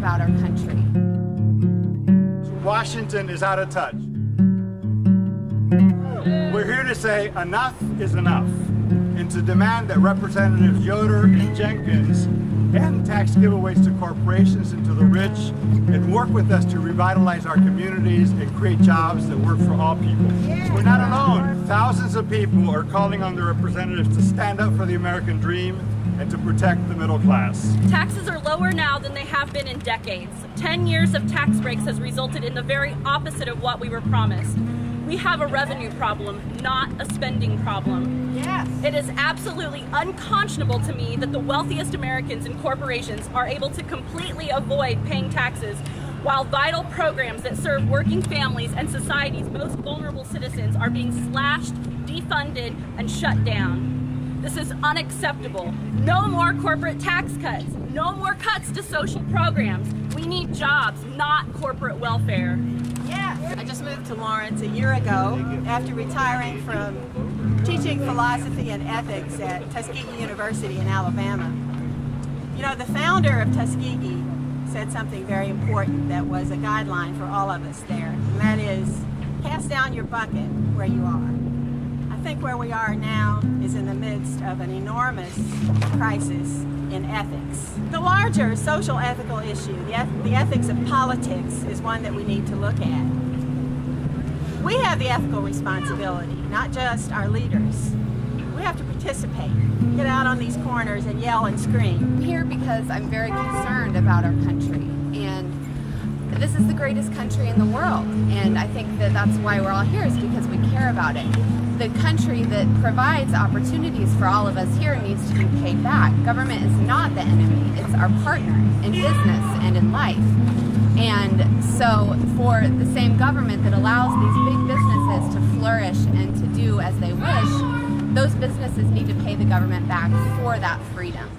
about our country. Washington is out of touch. We're here to say enough is enough, and to demand that Representatives Yoder and Jenkins end tax giveaways to corporations and to the rich, and work with us to revitalize our communities and create jobs that work for all people. We're not alone. Thousands of people are calling on their representatives to stand up for the American dream and to protect the middle class. Taxes are lower now than they have been in decades. 10 years of tax breaks has resulted in the very opposite of what we were promised. We have a revenue problem, not a spending problem. Yes. It is absolutely unconscionable to me that the wealthiest Americans and corporations are able to completely avoid paying taxes while vital programs that serve working families and society's most vulnerable citizens are being slashed, defunded, and shut down. This is unacceptable. No more corporate tax cuts. No more cuts to social programs. We need jobs, not corporate welfare. Yeah. I just moved to Lawrence a year ago after retiring from teaching philosophy and ethics at Tuskegee University in Alabama. You know, the founder of Tuskegee said something very important that was a guideline for all of us there, and that is, cast down your bucket where you are. I think where we are now is in the midst of an enormous crisis in ethics. The larger social ethical issue, the ethics of politics, is one that we need to look at. We have the ethical responsibility, not just our leaders. We have to participate, get out on these corners and yell and scream. I'm here because I'm very concerned about our country, and this is the greatest country in the world, and I think that that's why we're all here, is because we care about it. The country that provides opportunities for all of us here needs to be paid back. Government is not the enemy, it's our partner in business and in life. And so for the same government that allows these big businesses to flourish and to do as they wish, those businesses need to pay the government back for that freedom.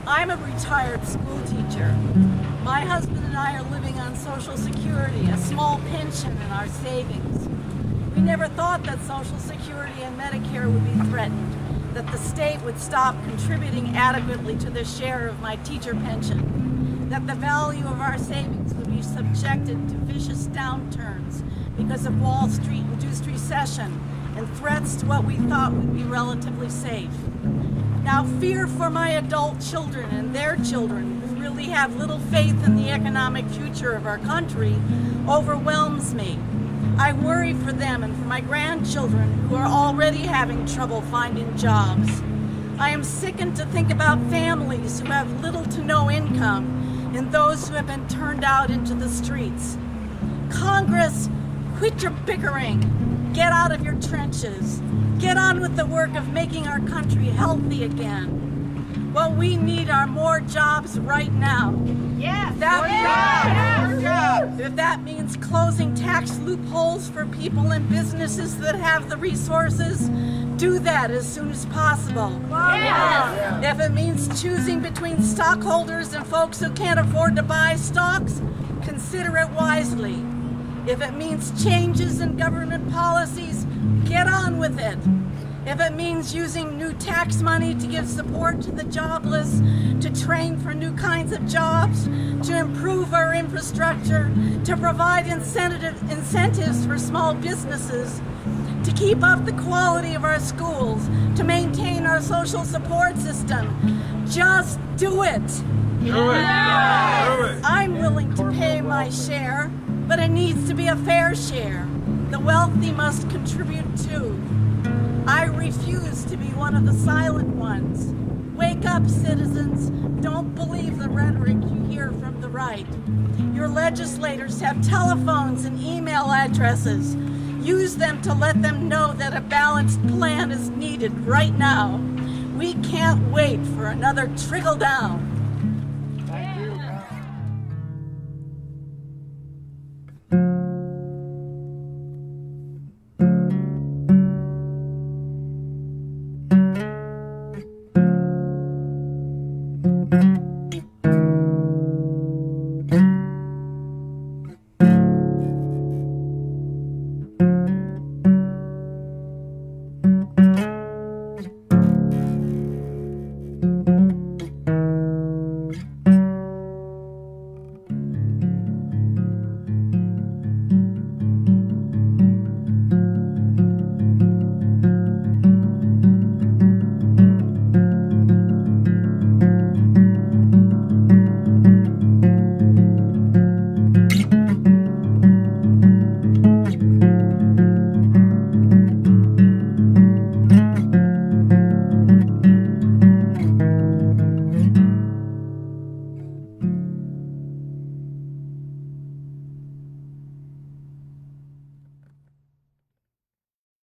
I'm a retired school teacher. My husband and I are living on Social Security, a small pension in our savings. We never thought that Social Security and Medicare would be threatened, that the state would stop contributing adequately to their share of my teacher pension, that the value of our savings would be subjected to vicious downturns because of Wall Street-induced recession and threats to what we thought would be relatively safe. Now, fear for my adult children and their children, who really have little faith in the economic future of our country, overwhelms me. I worry for them and for my grandchildren, who are already having trouble finding jobs. I am sickened to think about families who have little to no income and those who have been turned out into the streets. Congress, quit your bickering. Get out of your trenches. Get on with the work of making our country healthy again. What we need are more jobs right now. Yes, More jobs. If that means closing tax loopholes for people and businesses that have the resources, do that as soon as possible. Yes. If it means choosing between stockholders and folks who can't afford to buy stocks, consider it wisely. If it means changes in government policies, get on with it. If it means using new tax money to give support to the jobless, to train for new kinds of jobs, to improve our infrastructure, to provide incentives for small businesses, to keep up the quality of our schools, to maintain our social support system, just do it. Do it. I'm willing to pay my share, but it needs to be a fair share. The wealthy must contribute too. I refuse to be one of the silent ones. Wake up, citizens. Don't believe the rhetoric you hear from the right. Your legislators have telephones and email addresses. Use them to let them know that a balanced plan is needed right now. We can't wait for another trickle down.